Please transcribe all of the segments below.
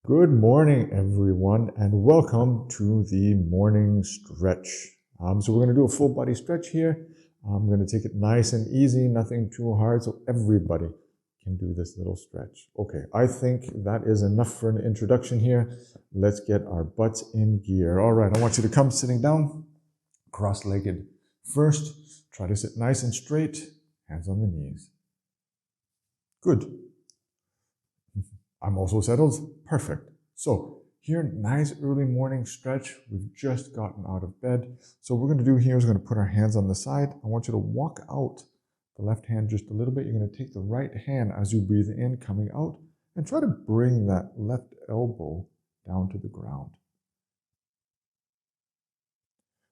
Good morning, everyone, and welcome to the morning stretch. So we're going to do a full body stretch here. I'm going to take it nice and easy, nothing too hard, so everybody can do this little stretch. Okay, I think that is enough for an introduction here. Let's get our butts in gear. All right, I want you to come sitting down, cross-legged first. Try to sit nice and straight, hands on the knees. Good. I'm also settled. Perfect. So here, nice early morning stretch. We've just gotten out of bed. So what we're going to do here is we're going to put our hands on the side. I want you to walk out the left hand just a little bit. You're going to take the right hand as you breathe in, coming out, and try to bring that left elbow down to the ground.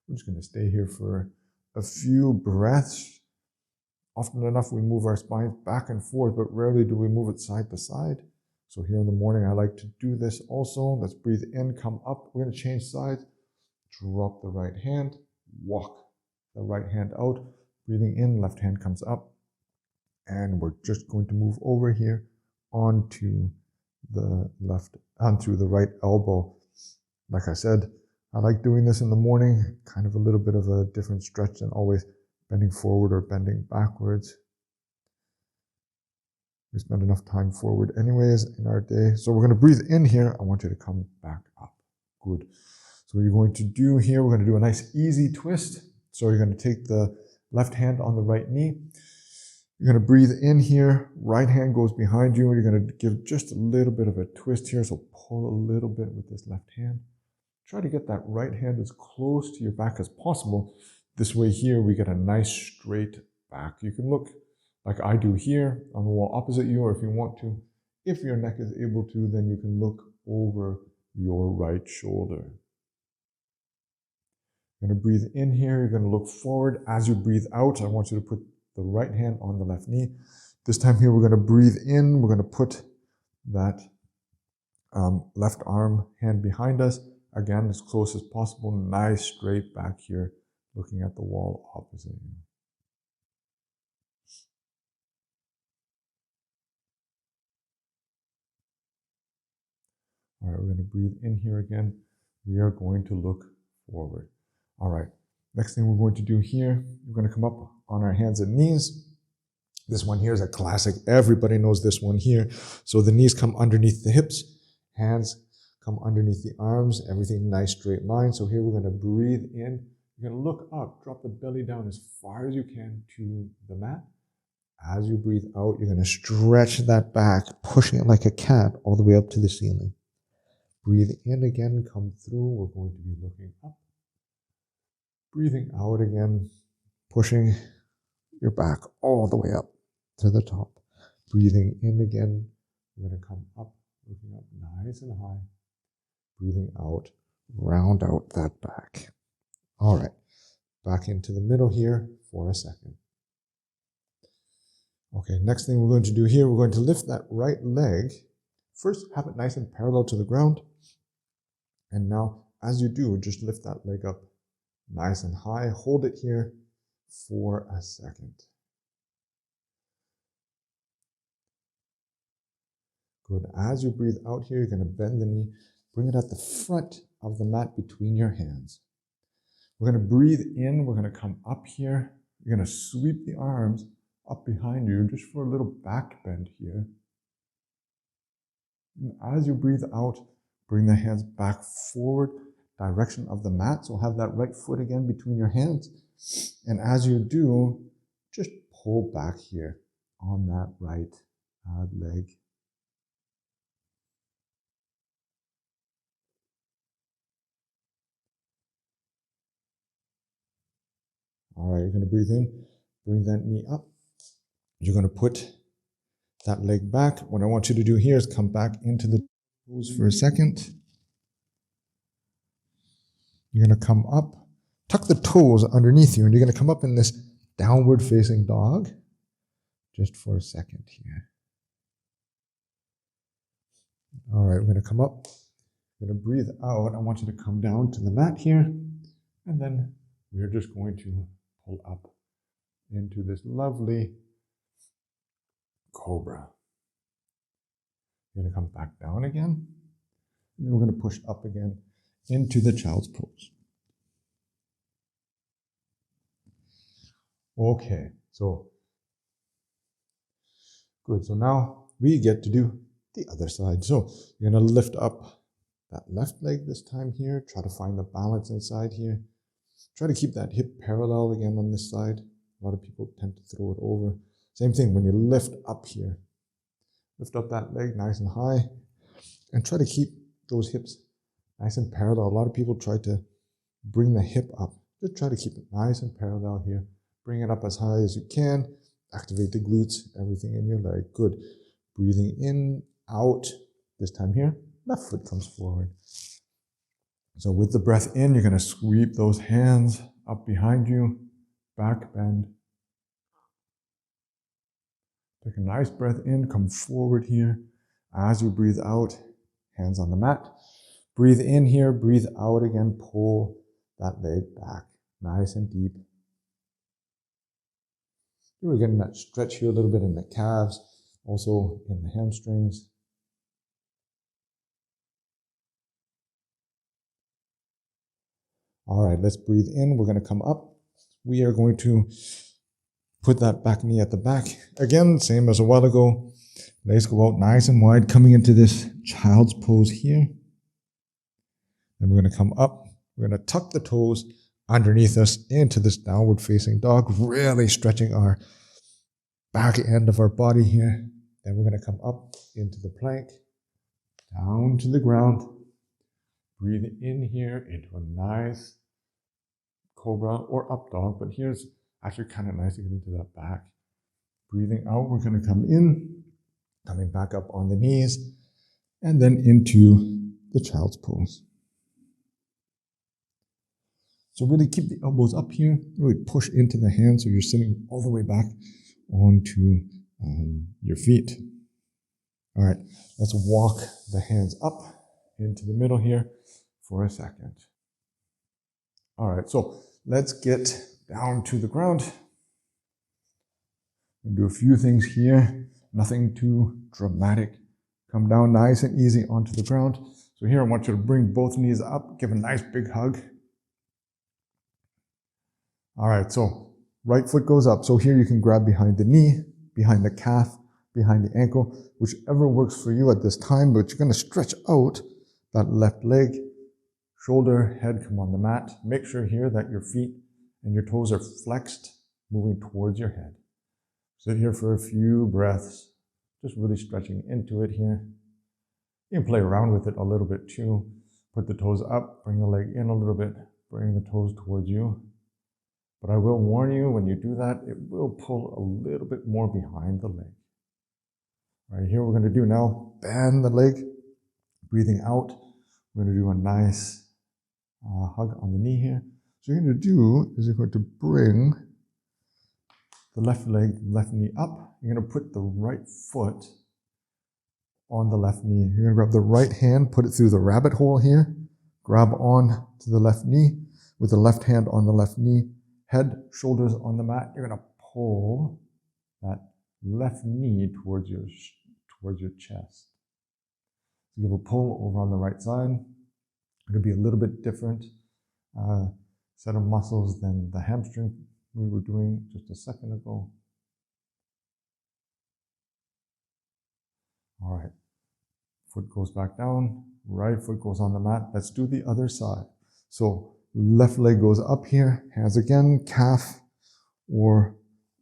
We're just going to stay here for a few breaths. Often enough, we move our spine back and forth, but rarely do we move it side to side. So here in the morning, I like to do this also. Let's breathe in, come up. We're going to change sides. Drop the right hand, walk the right hand out. Breathing in, left hand comes up. And we're just going to move over here onto the right elbow. Like I said, I like doing this in the morning, kind of a little bit of a different stretch than always bending forward or bending backwards. We spend enough time forward anyways in our day. So we're going to breathe in here. I want you to come back up. Good. So what you're going to do here, we're going to do a nice easy twist. So you're going to take the left hand on the right knee. You're going to breathe in here. Right hand goes behind you. And you're going to give just a little bit of a twist here. So pull a little bit with this left hand. Try to get that right hand as close to your back as possible. This way here, we get a nice straight back. You can look like I do here on the wall opposite you, or if you want to, if your neck is able to, then you can look over your right shoulder. You're going to breathe in here, you're going to look forward. As you breathe out, I want you to put the right hand on the left knee. This time here, we're going to breathe in, we're going to put that left arm hand behind us. Again, as close as possible, nice straight back here, looking at the wall opposite you. All right, we're going to breathe in here again. We are going to look forward. All right, next thing we're going to do here, we're going to come up on our hands and knees. This one here is a classic. Everybody knows this one here. So the knees come underneath the hips, hands come underneath the arms, everything nice straight line. So here we're going to breathe in. You're going to look up, drop the belly down as far as you can to the mat. As you breathe out, you're going to stretch that back, pushing it like a cat all the way up to the ceiling. Breathe in again, come through. We're going to be looking up. Breathing out again, pushing your back all the way up to the top. Breathing in again, we're going to come up, looking up nice and high. Breathing out, round out that back. All right, back into the middle here for a second. Okay, next thing we're going to do here, we're going to lift that right leg. First, have it nice and parallel to the ground. And now, as you do, just lift that leg up nice and high. Hold it here for a second. Good. As you breathe out here, you're going to bend the knee. Bring it at the front of the mat between your hands. We're going to breathe in. We're going to come up here. You're going to sweep the arms up behind you just for a little back bend here. And as you breathe out, bring the hands back forward, direction of the mat. So have that right foot again between your hands. And as you do, just pull back here on that right leg. All right, you're going to breathe in, bring that knee up. You're going to put that leg back. What I want you to do here is come back into the toes for a second. You're going to come up, tuck the toes underneath you, and you're going to come up in this downward facing dog just for a second here. All right, we're going to come up. You're going to breathe out. I want you to come down to the mat here, and then we're just going to pull up into this lovely cobra. You're going to come back down again. And then we're going to push up again into the child's pose. Okay, so good. So now we get to do the other side. So you're going to lift up that left leg this time here. Try to find the balance inside here. Try to keep that hip parallel again on this side. A lot of people tend to throw it over. Same thing when you lift up here. Lift up that leg nice and high and try to keep those hips nice and parallel. A lot of people try to bring the hip up. Just try to keep it nice and parallel here. Bring it up as high as you can. Activate the glutes, everything in your leg. Good. Breathing in, out. This time here, left foot comes forward. So with the breath in, you're going to sweep those hands up behind you. Back bend. Take a nice breath in, come forward here. As you breathe out, hands on the mat. Breathe in here, breathe out again, pull that leg back, nice and deep. We're getting that stretch here a little bit in the calves, also in the hamstrings. All right, let's breathe in. We're going to come up. We are going to put that back knee at the back. Again, same as a while ago. Legs go out nice and wide, coming into this child's pose here. Then we're going to come up. We're going to tuck the toes underneath us into this downward facing dog, really stretching our back end of our body here. Then we're going to come up into the plank, down to the ground. Breathe in here into a nice cobra or up dog, but here's actually kind of nice to get into that back. Breathing out, we're going to come in, coming back up on the knees, and then into the child's pose. So really keep the elbows up here, really push into the hands so you're sitting all the way back onto your feet. All right, let's walk the hands up into the middle here for a second. All right, so let's get down to the ground. We'll do a few things here, nothing too dramatic. Come down nice and easy onto the ground. So here I want you to bring both knees up, give a nice big hug. All right, so right foot goes up. So here you can grab behind the knee, behind the calf, behind the ankle, whichever works for you at this time, but you're going to stretch out that left leg, shoulder, head come on the mat. Make sure here that your feet and your toes are flexed, moving towards your head. Sit here for a few breaths, just really stretching into it here. You can play around with it a little bit too. Put the toes up, bring the leg in a little bit, bring the toes towards you. But I will warn you, when you do that, it will pull a little bit more behind the leg. All right, here we're going to do now, bend the leg, breathing out. We're going to do a nice hug on the knee here. So you're going to do is you're going to bring the left leg, left knee up. You're going to put the right foot on the left knee. You're going to grab the right hand, put it through the rabbit hole here, grab on to the left knee with the left hand on the left knee, head, shoulders on the mat. You're going to pull that left knee towards your chest. So give a pull over on the right side. It's going to be a little bit different set of muscles than the hamstring we were doing just a second ago. All right, foot goes back down, right foot goes on the mat. Let's do the other side. So left leg goes up here, hands again, calf, or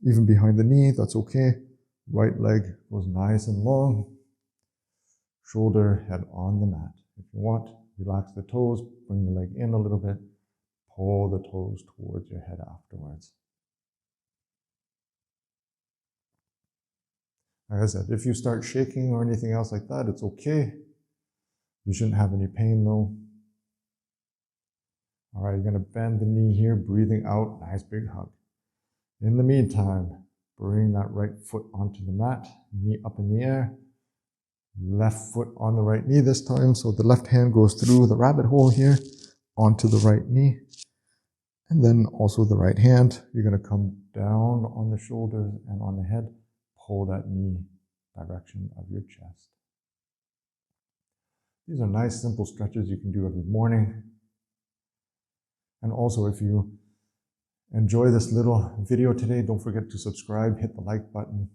even behind the knee, that's okay. Right leg goes nice and long, shoulder, head on the mat. If you want, relax the toes, bring the leg in a little bit, pull the toes towards your head afterwards. Like I said, if you start shaking or anything else like that, it's okay. You shouldn't have any pain though. All right, you're going to bend the knee here, breathing out, nice big hug. In the meantime, bring that right foot onto the mat, knee up in the air, left foot on the right knee this time, so the left hand goes through the rabbit hole here, onto the right knee, and then also the right hand. You're going to come down on the shoulders and on the head, pull that knee direction of your chest. These are nice, simple stretches you can do every morning. And also, if you enjoy this little video today, don't forget to subscribe, hit the like button,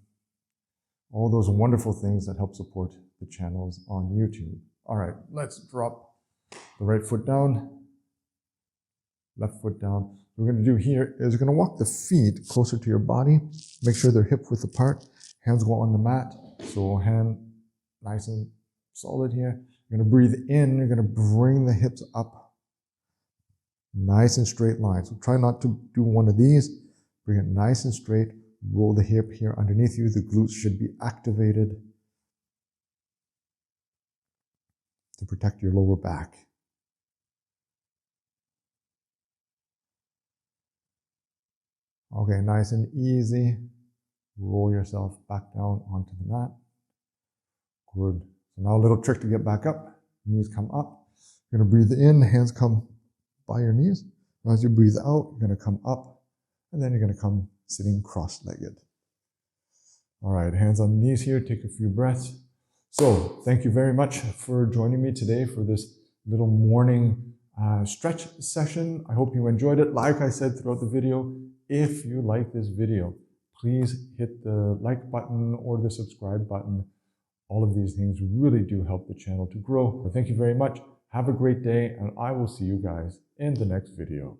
all those wonderful things that help support the channels on YouTube. All right, let's drop the right foot down, left foot down. What we're going to do here is we're going to walk the feet closer to your body. Make sure they're hip width apart. Hands go on the mat. So hand nice and solid here. You're going to breathe in. You're going to bring the hips up. Nice and straight line. So try not to do one of these. Bring it nice and straight. Roll the hip here underneath you. The glutes should be activated to protect your lower back. Okay, nice and easy. Roll yourself back down onto the mat. Good. So now a little trick to get back up. Knees come up. You're going to breathe in. Hands come by your knees. Now as you breathe out, you're going to come up. And then you're going to come sitting cross-legged. All right, hands on the knees here. Take a few breaths. So thank you very much for joining me today for this little morning stretch session. I hope you enjoyed it. Like I said throughout the video, if you like this video, please hit the like button or the subscribe button. All of these things really do help the channel to grow. So thank you very much. Have a great day, and I will see you guys in the next video.